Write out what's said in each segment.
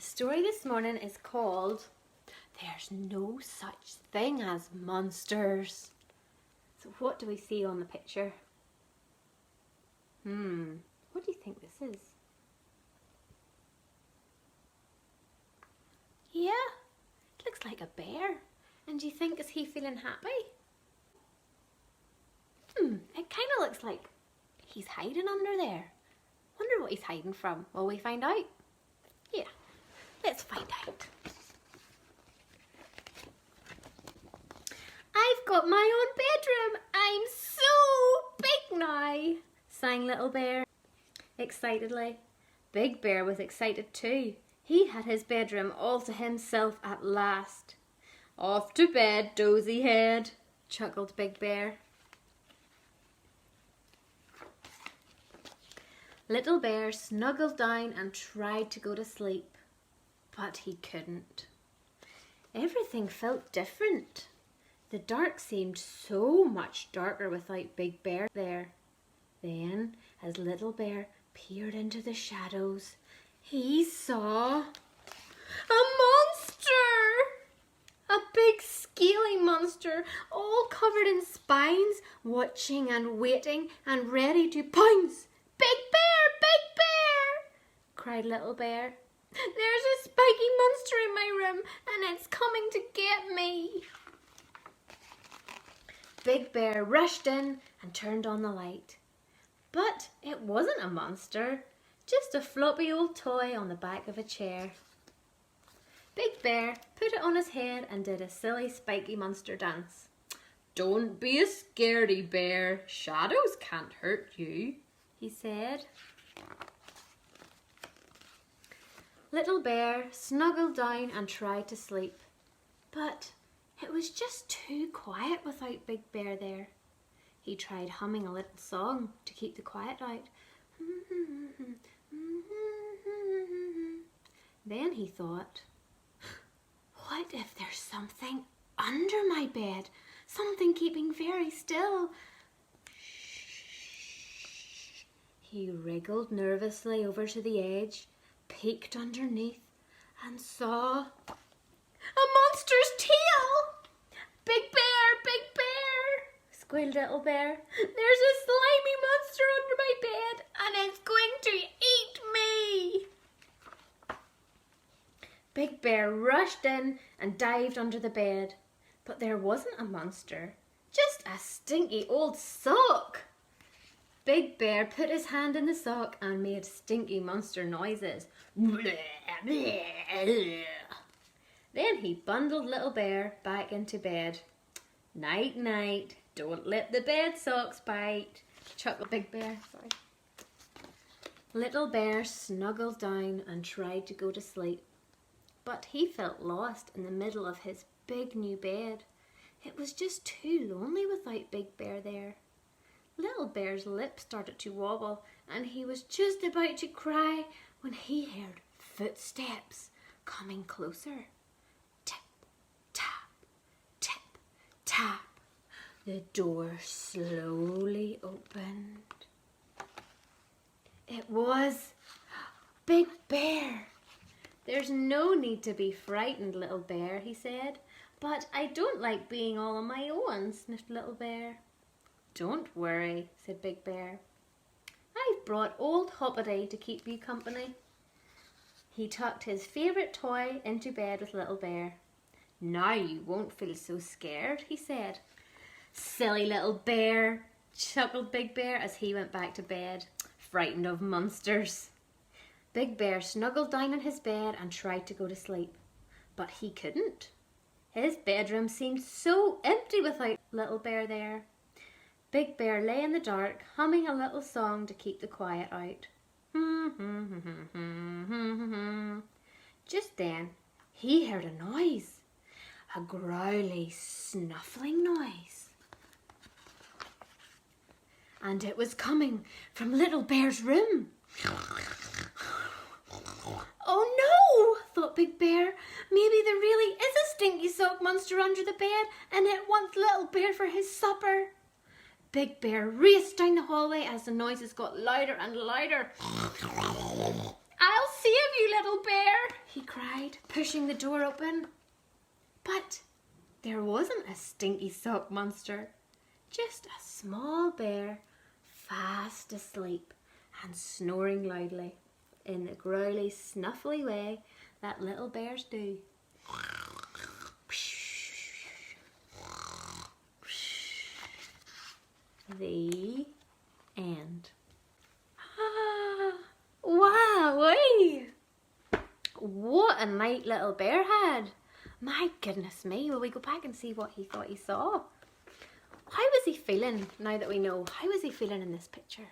The story this morning is called There's No Such Thing as Monsters. So what do we see on the picture? What do you think this is? Yeah, it looks like a bear. And do you think, is he feeling happy? It kind of looks like he's hiding under there. Wonder what he's hiding from. Will we find out? Yeah, let's find out. I've got my own bedroom. I'm so big now, sang Little Bear excitedly. Big Bear was excited too. He had his bedroom all to himself at last. Off to bed, dozy head, chuckled Big Bear. Little Bear snuggled down and tried to go to sleep, but he couldn't. Everything felt different. The dark seemed so much darker without Big Bear there. Then, as Little Bear peered into the shadows, he saw a monster! A big scaly monster, all covered in spines, watching and waiting and ready to pounce. Big Bear! Big Bear! Cried Little Bear. There's a spiky monster in my room and it's coming to get me. Big Bear rushed in and turned on the light. But it wasn't a monster, just a floppy old toy on the back of a chair. Big Bear put it on his head and did a silly spiky monster dance. Don't be a scaredy bear, shadows can't hurt you, he said. Little Bear snuggled down and tried to sleep, but it was just too quiet without Big Bear there. He tried humming a little song to keep the quiet out. Then he thought, what if there's something under my bed? Something keeping very still. He wriggled nervously over to the edge, peeked underneath, and saw a monster's tail! Big Bear! Big Bear! Squealed Little Bear. There's a slimy monster under my bed and it's going to eat me! Big Bear rushed in and dived under the bed. But there wasn't a monster, just a stinky old sock. Big Bear put his hand in the sock and made stinky monster noises. Then he bundled Little Bear back into bed. Night, night, don't let the bed socks bite, chuckled Big Bear. Sorry. Little Bear snuggled down and tried to go to sleep, but he felt lost in the middle of his big new bed. It was just too lonely without Big Bear there. Little Bear's lips started to wobble and he was just about to cry when he heard footsteps coming closer. Tip, tap, tip, tap. The door slowly opened. It was Big Bear. There's no need to be frightened, Little Bear, he said. But I don't like being all on my own, sniffed Little Bear. Don't worry, said Big Bear. I've brought old Hoppity to keep you company. He tucked his favourite toy into bed with Little Bear. Now you won't feel so scared, he said. Silly little bear, chuckled Big Bear as he went back to bed, frightened of monsters. Big Bear snuggled down in his bed and tried to go to sleep, but he couldn't. His bedroom seemed so empty without Little Bear there. Big Bear lay in the dark, humming a little song to keep the quiet out. Just then, he heard a noise, a growly, snuffling noise. And it was coming from Little Bear's room. Oh no, thought Big Bear. Maybe there really is a stinky sock monster under the bed and it wants Little Bear for his supper. Big Bear raced down the hallway as the noises got louder and louder. I'll save you, Little Bear, he cried, pushing the door open. But there wasn't a stinky sock monster, just a small bear, fast asleep and snoring loudly in the growly, snuffly way that little bears do. The end. Ah, wow! What a night little bear had. My goodness me, will we go back and see what he thought he saw? How was he feeling now that we know? How was he feeling in this picture?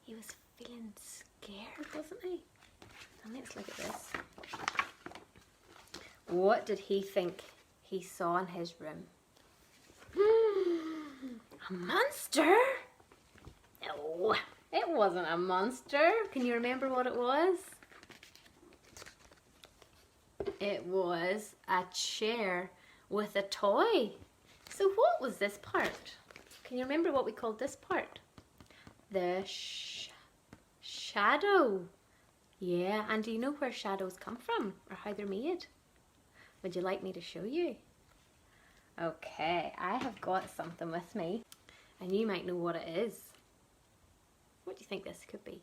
He was feeling scared, wasn't he? And let's look at this. What did he think he saw in his room? A monster? No, it wasn't a monster. Can you remember what it was? It was a chair with a toy. So what was this part? Can you remember what we called this part? The shadow. Yeah, and do you know where shadows come from or how they're made? Would you like me to show you? Okay, I have got something with me and you might know what it is. What do you think this could be?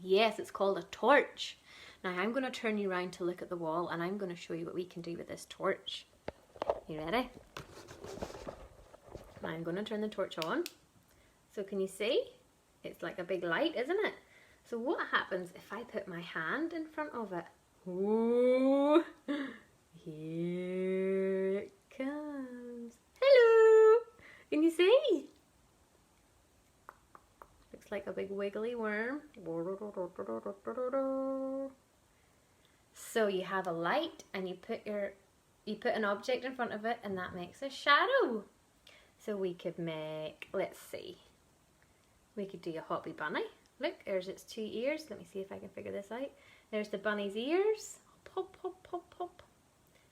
Yes, it's called a torch. Now I'm going to turn you around to look at the wall and I'm going to show you what we can do with this torch. You ready? I'm going to turn the torch on. So can you see? It's like a big light, isn't it? So what happens if I put my hand in front of it? Ooh, here it comes. Hello! Can you see? Looks like a big wiggly worm. So you have a light and you put an object in front of it and that makes a shadow. So we could make, let's see, we could do a hoppy bunny. Look, there's its two ears. Let me see if I can figure this out. There's the bunny's ears. Hop, hop, hop, hop.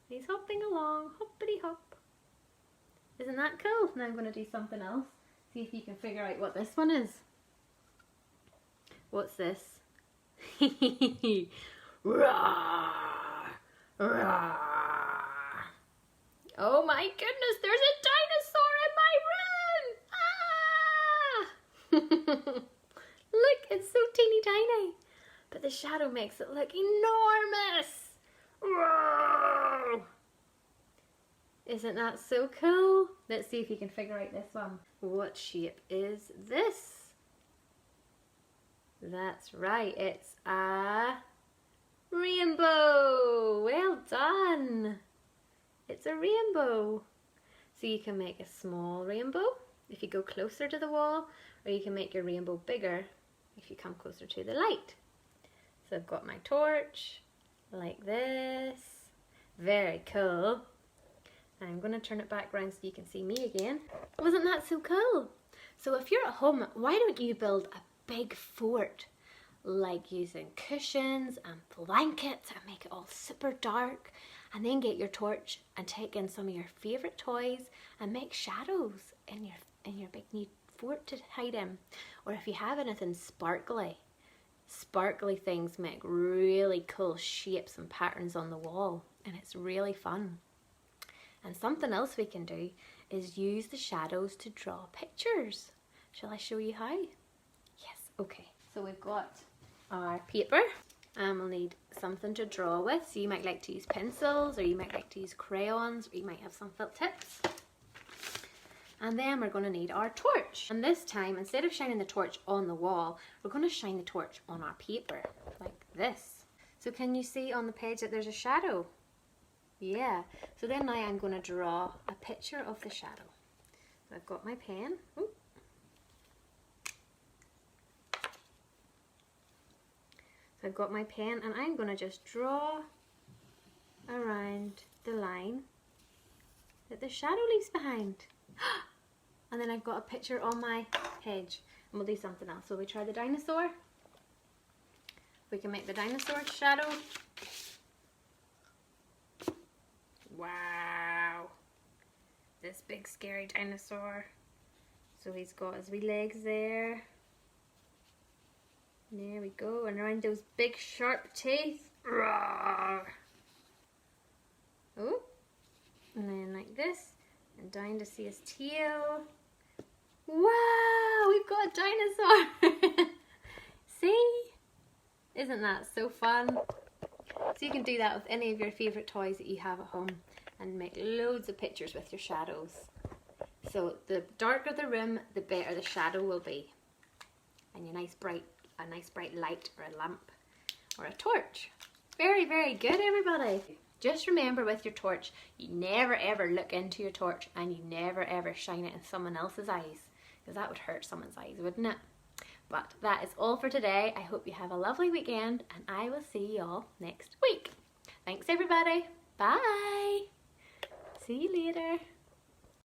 He's hopping along, hoppity hop. Isn't that cool? Now I'm going to do something else. See if you can figure out what this one is. What's this? Roar! Roar! Oh my goodness, there's a dinosaur in my room! Ah! Look, it's so teeny tiny. But the shadow makes it look enormous. Roar! Isn't that so cool? Let's see if you can figure out this one. What shape is this? That's right, it's a rainbow. Well done. It's a rainbow. So you can make a small rainbow if you go closer to the wall, or you can make your rainbow bigger if you come closer to the light. So I've got my torch like this. Very cool. And I'm going to turn it back around so you can see me again. Wasn't that so cool? So if you're at home, why don't you build a big fort, like using cushions and blankets and make it all super dark, and then get your torch and take in some of your favourite toys and make shadows in your big new fort to hide in. Or if you have anything sparkly things make really cool shapes and patterns on the wall, and it's really fun. And something else we can do is use the shadows to draw pictures. Shall I show you how? Yes, okay. So we've got our paper and we'll need something to draw with. So you might like to use pencils, or you might like to use crayons, or you might have some felt tips. And then we're going to need our torch. And this time, instead of shining the torch on the wall, we're going to shine the torch on our paper, like this. So can you see on the page that there's a shadow? Yeah. So then now I'm going to draw a picture of the shadow. So I've got my pen. Ooh. So I've got my pen and I'm going to just draw around the line that the shadow leaves behind. And then I've got a picture on my page. And we'll do something else. So we try the dinosaur. We can make the dinosaur shadow. Wow. This big scary dinosaur. So he's got his wee legs there. There we go, and around those big sharp teeth. Roar. Oh, and then like this, and down to see his tail. Wow, we've got a dinosaur. See? Isn't that so fun? So you can do that with any of your favourite toys that you have at home and make loads of pictures with your shadows. So the darker the room, the better the shadow will be. And a nice bright light or a lamp or a torch. Very, very good, everybody. Just remember with your torch, you never ever look into your torch and you never ever shine it in someone else's eyes, because that would hurt someone's eyes, wouldn't it? But that is all for today. I hope you have a lovely weekend and I will see you all next week. Thanks everybody. Bye. See you later.